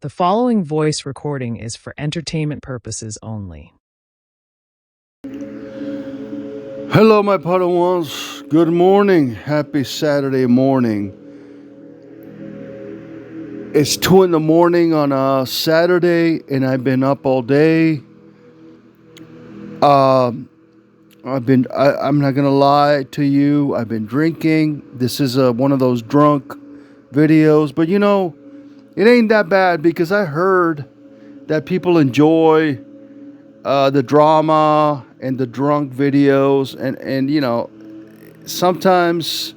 The following voice recording is for entertainment purposes only. Hello, my Padawans. Good morning. Happy Saturday morning. It's 2 in the morning on a Saturday, and I've been up all day. I'm not gonna lie to you. I've been drinking. This is one of those drunk videos, but it ain't that bad because I heard that people enjoy the drama and the drunk videos, and sometimes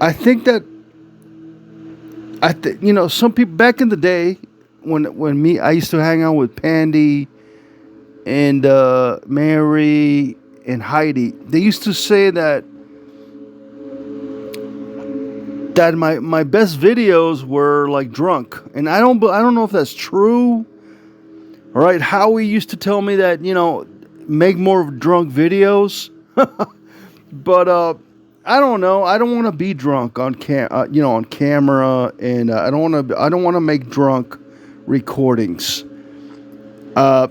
I think that some people back in the day when I used to hang out with Pandy and Mary and Heidi. They used to say that my best videos were like drunk, and I don't know if that's true. All right, Howie used to tell me that make more drunk videos, but I don't know. I don't want to be drunk on on camera, and I don't want to make drunk recordings. I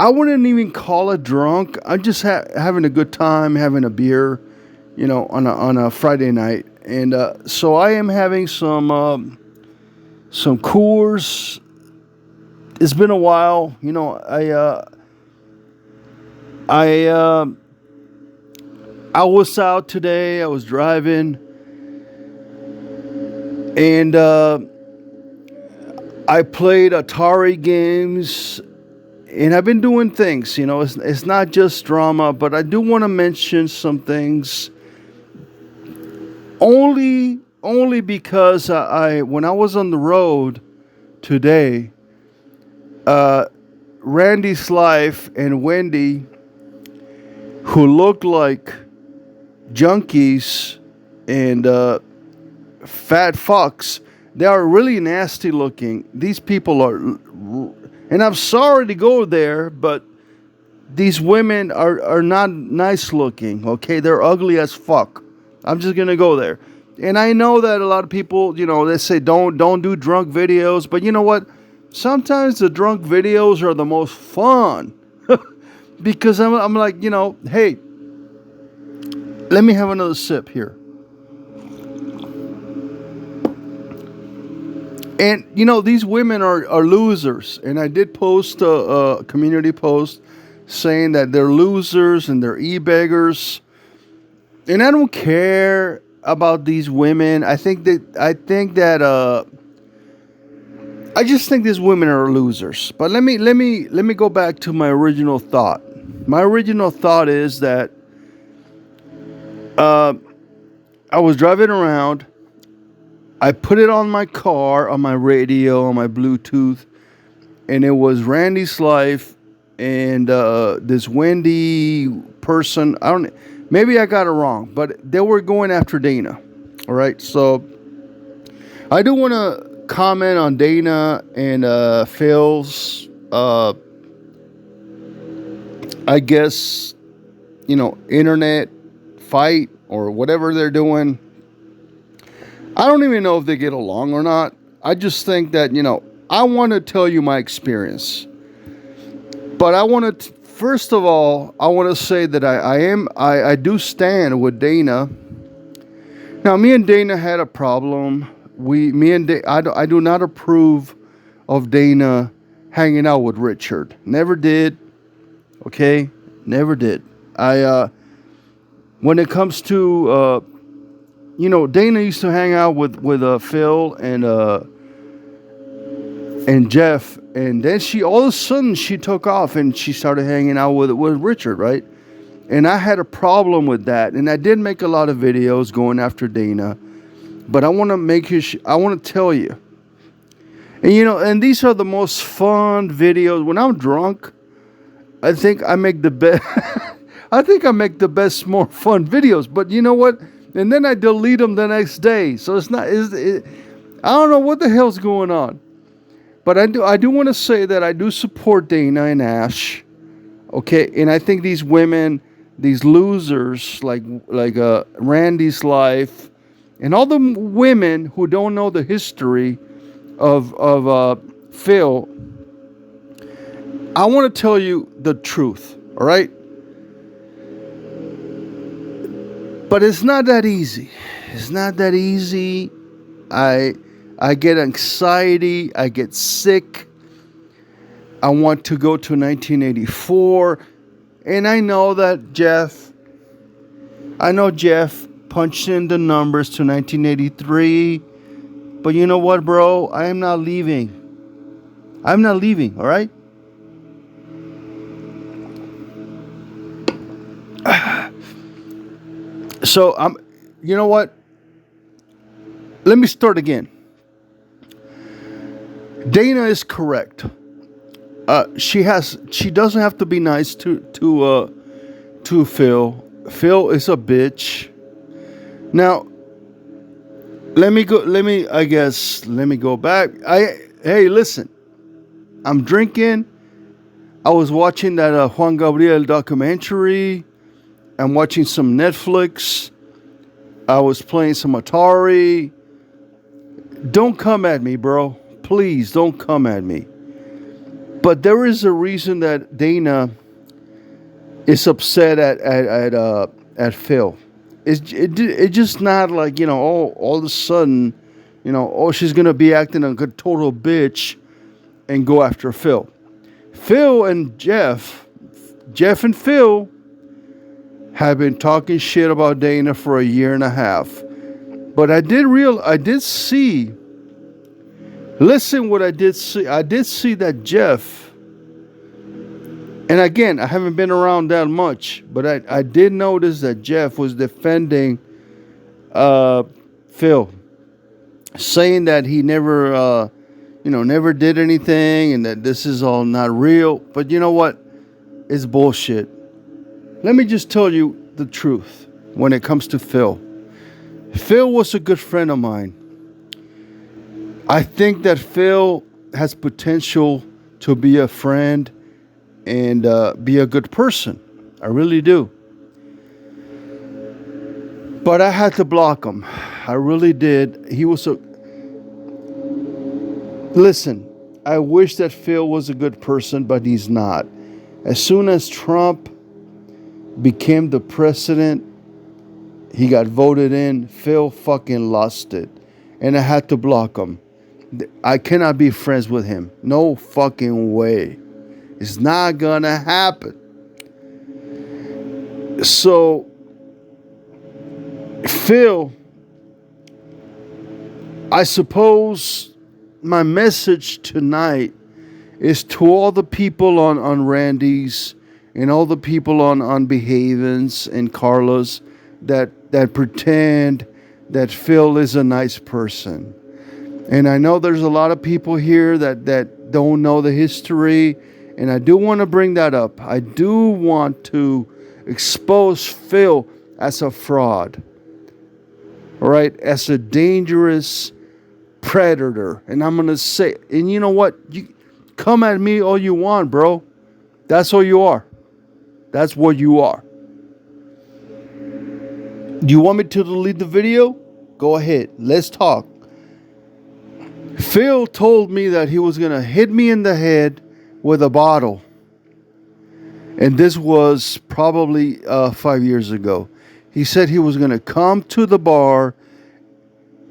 wouldn't even call it drunk. I'm just having a good time, having a beer, on a Friday night, and so I am having some Coors. It's been a while, I was out today. I was driving, and I played Atari games, and I've been doing things. It's not just drama, but I do want to mention some things. Only because when I was on the road today, Randy's life and Wendy, who looked like junkies and fat fucks, they are really nasty looking. These people are, and I'm sorry to go there, but these women are not nice looking. Okay, they're ugly as fuck. I'm just gonna go there. And I know that a lot of people, they say don't do drunk videos, but you know what? Sometimes the drunk videos are the most fun because I'm like, hey, let me have another sip here. And these women are losers, and I did post a community post saying that they're losers and they're e-beggars. And I don't care about these women. I just think these women are losers. But let me go back to my original thought. My original thought is that I was driving around. I put it on my car, on my radio, on my Bluetooth, and it was Randy's life and this Wendy person. Maybe I got it wrong, but they were going after Dana. All right, so I do want to comment on Dana and Phil's, I guess, internet fight or whatever they're doing. I don't even know if they get along or not. I just think that, I want to tell you my experience. But I want to, first of all, I want to say that I do stand with Dana. Now, me and Dana had a problem. I do not approve of Dana hanging out with Richard. Never did. Okay? Never did. When it comes to, Dana used to hang out with Phil and Jeff, and then all of a sudden she took off and she started hanging out with Richard, right? And I had a problem with that, and I did make a lot of videos going after Dana, but I want to I want to tell you, and and these are the most fun videos. When I'm drunk, I think I make the best. I think I make the best, more fun videos. But you know what? And then I delete them the next day. So it's not. I don't know what the hell's going on. But I do want to say that I do support Dana and Ash. Okay, and I think these women, these losers like Randy's life, and all the women who don't know the history of Phil, I want to tell you the truth, all right? But it's not that easy. It's not that easy. I get anxiety. I get sick. I want to go to 1984. And I know that Jeff punched in the numbers to 1983. But you know what, bro? I am not leaving. I'm not leaving, all right? So you know what? Let me start again. Dana is correct. She doesn't have to be nice to Phil. Phil is a bitch. Now, let me go back. Hey, listen. I'm drinking. I was watching that Juan Gabriel documentary. I'm watching some Netflix. I was playing some Atari. Don't come at me, bro. Please don't come at me. But there is a reason that Dana is upset at Phil. It's just not like, all of a sudden, she's going to be acting like a total bitch and go after Phil. Phil and Jeff and Phil have been talking shit about Dana for a year and a half. But I did see that Jeff, and again, I haven't been around that much, but I did notice that Jeff was defending Phil, saying that he never did anything and that this is all not real. But you know what? It's bullshit. Let me just tell you the truth when it comes to Phil. Phil was a good friend of mine. I think that Phil has potential to be a friend and be a good person. I really do. But I had to block him. I really did. Listen, I wish that Phil was a good person, but he's not. As soon as Trump became the president, he got voted in, Phil fucking lost it. And I had to block him. I cannot be friends with him. No fucking way. It's not gonna happen. So, Phil, I suppose my message tonight is to all the people on Randy's and all the people on Behavens and Carlos that pretend that Phil is a nice person. And I know there's a lot of people here that don't know the history, and I do want to bring that up. I do want to expose Phil as a fraud, all right, as a dangerous predator. And I'm going to say, and you know what? You come at me all you want, bro. That's all you are. That's what you are. Do you want me to delete the video? Go ahead. Let's talk. Phil told me that he was going to hit me in the head with a bottle. And this was probably 5 years ago. He said he was going to come to the bar,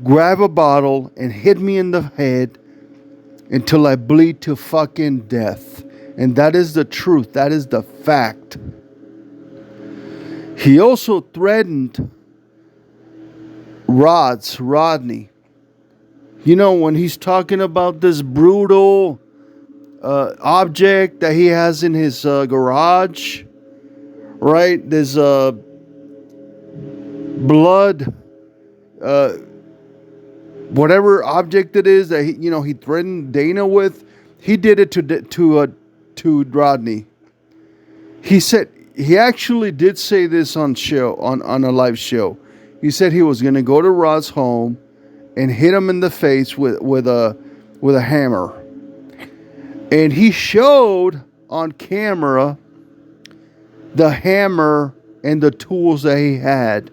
grab a bottle, and hit me in the head until I bleed to fucking death. And that is the truth. That is the fact. He also threatened Rodney. You know, when he's talking about this brutal object that he has in his garage, right? There's blood, whatever object it is that he threatened Dana with. He did it to Rodney. He actually did say this on a live show. He said he was going to go to Rod's home and hit him in the face with a hammer. And he showed on camera the hammer and the tools that he had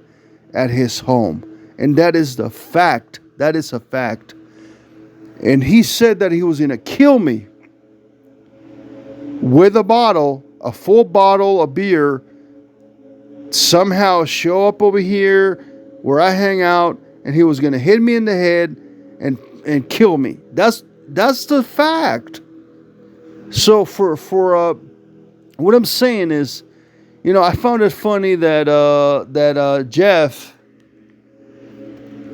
at his home. And that is the fact. That is a fact. And he said that he was going to kill me with a bottle, a full bottle of beer, somehow show up over here where I hang out, and he was going to hit me in the head and kill me. That's the fact. So for what I'm saying is, I found it funny that Jeff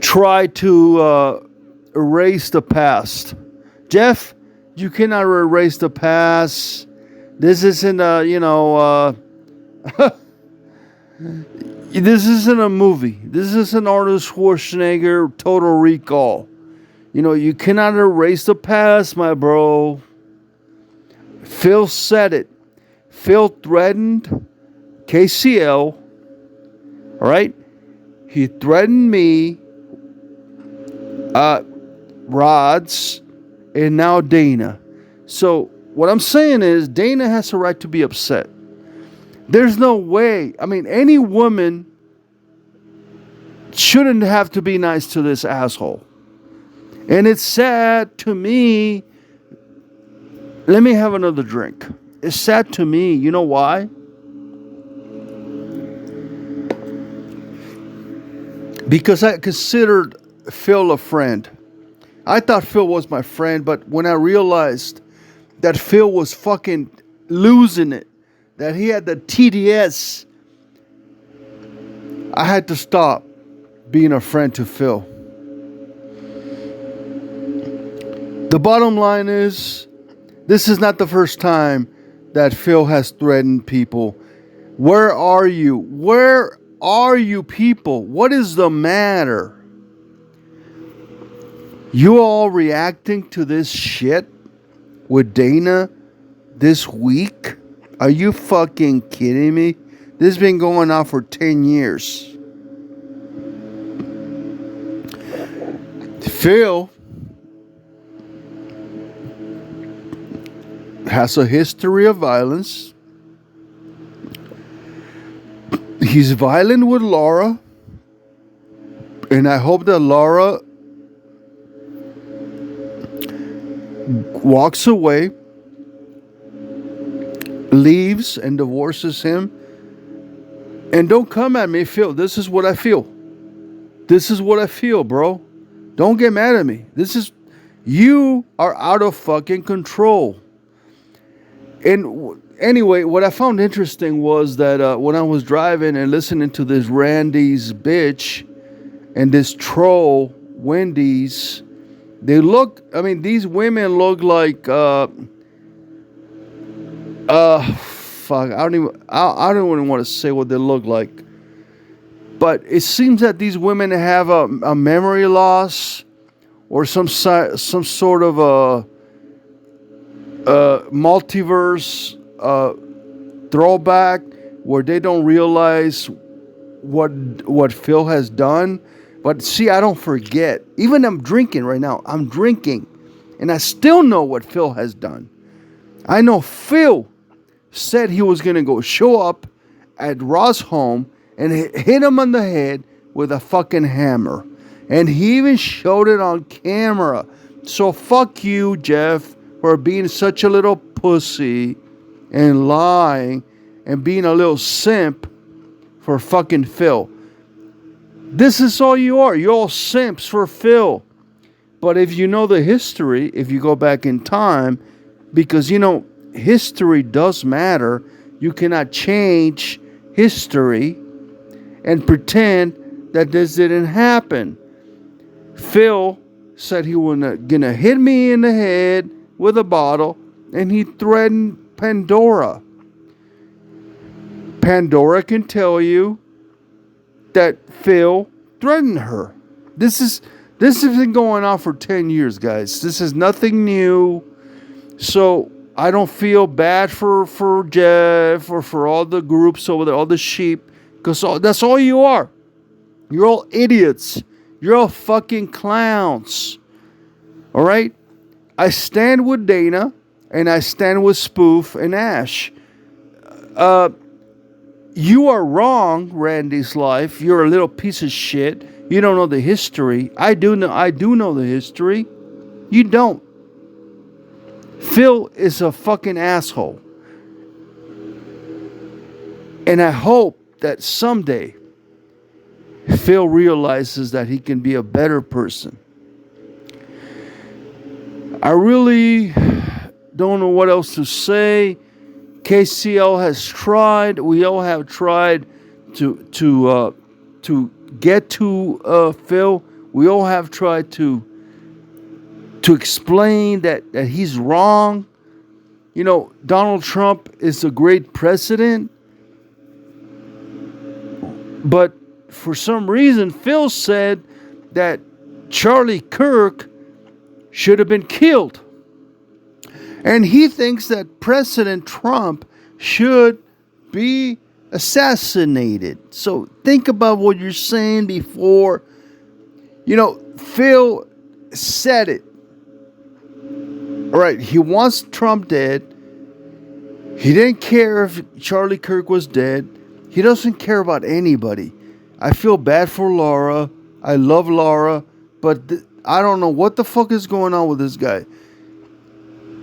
tried to erase the past. Jeff, you cannot erase the past. This isn't this isn't a movie. This isn't Arnold Schwarzenegger Total Recall. You cannot erase the past, my bro. Phil said it. Phil threatened KCL. All right? He threatened me, Rods, and now Dana. So what I'm saying is Dana has a right to be upset. There's no way. I mean, any woman shouldn't have to be nice to this asshole. And it's sad to me. Let me have another drink. It's sad to me. You know why? Because I considered Phil a friend. I thought Phil was my friend, but when I realized that Phil was fucking losing it, that he had the TDS, I had to stop being a friend to Phil. The bottom line is, this is not the first time that Phil has threatened people. Where are you? Where are you people? What is the matter? You all reacting to this shit with Dana this week? Are you fucking kidding me? This has been going on for 10 years. Phil has a history of violence. He's violent with Laura. And I hope that Laura walks away, leaves, and divorces him. And don't come at me, Phil. This is what I feel. This is what I feel, bro. Don't get mad at me. You are out of fucking control. And anyway, what I found interesting was that when I was driving and listening to this Randy's bitch and this troll Wendy's, these women look like fuck. I don't even want to say what they look like. But it seems that these women have a memory loss or some sort of a multiverse throwback where they don't realize what Phil has done. But see, I don't forget. Even I'm drinking right now. I'm drinking. And I still know what Phil has done. I know Phil said he was going to go show up at Ross' home and hit him on the head with a fucking hammer. And he even showed it on camera. So fuck you, Jeff, for being such a little pussy and lying and being a little simp for fucking Phil. This is all you are. You're all simps for Phil. But if you know the history, if you go back in time, because history does matter. You cannot change history and pretend that this didn't happen. Phil said he was gonna hit me in the head with a bottle, and he threatened Pandora. Pandora can tell you that Phil threatened her. This has been going on for 10 years, guys. This is nothing new. So I don't feel bad for Jeff or for all the groups over there, all the sheep, because that's all you are. You're all idiots. You're all fucking clowns. All right? I stand with Dana, and I stand with Spoof and Ash. You are wrong, Randy's life. You're a little piece of shit. You don't know the history. I do know the history. You don't. Phil is a fucking asshole. And I hope that someday Phil realizes that he can be a better person. I really don't know what else to say. KCL has tried. We all have tried to get to Phil. We all have tried to explain that he's wrong. You know, Donald Trump is a great president, but for some reason, Phil said that Charlie Kirk should have been killed. And he thinks that President Trump should be assassinated. So think about what you're saying before. You know, Phil said it. All right, he wants Trump dead. He didn't care if Charlie Kirk was dead. He doesn't care about anybody. I feel bad for Laura. I love Laura. But I don't know what the fuck is going on with this guy.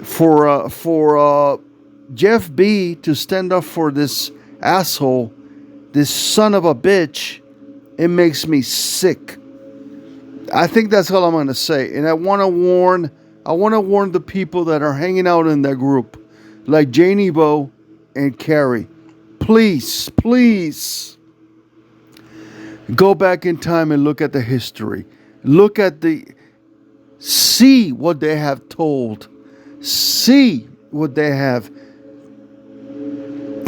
For Jeff B to stand up for this asshole, this son of a bitch, it makes me sick. I think that's all I'm going to say. And I want to warn the people that are hanging out in that group, like Janie Bo and Carrie. Please, please go back in time and look at the history. See what they have told. See what they have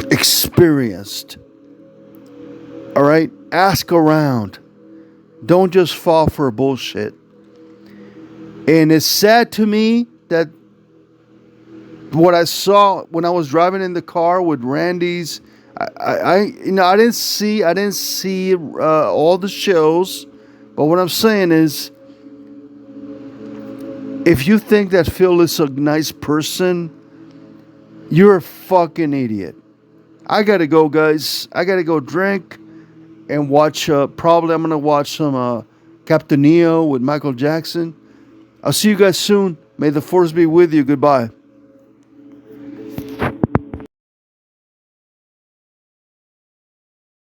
experienced. All right? Ask around. Don't just fall for bullshit. And it's sad to me that what I saw when I was driving in the car with Randy's, I didn't see all the shows, but what I'm saying is, if you think that Phil is a nice person, you're a fucking idiot. I gotta go, guys. I gotta go drink and watch. Probably I'm gonna watch some Captain Neo with Michael Jackson. I'll see you guys soon. May the force be with you. Goodbye.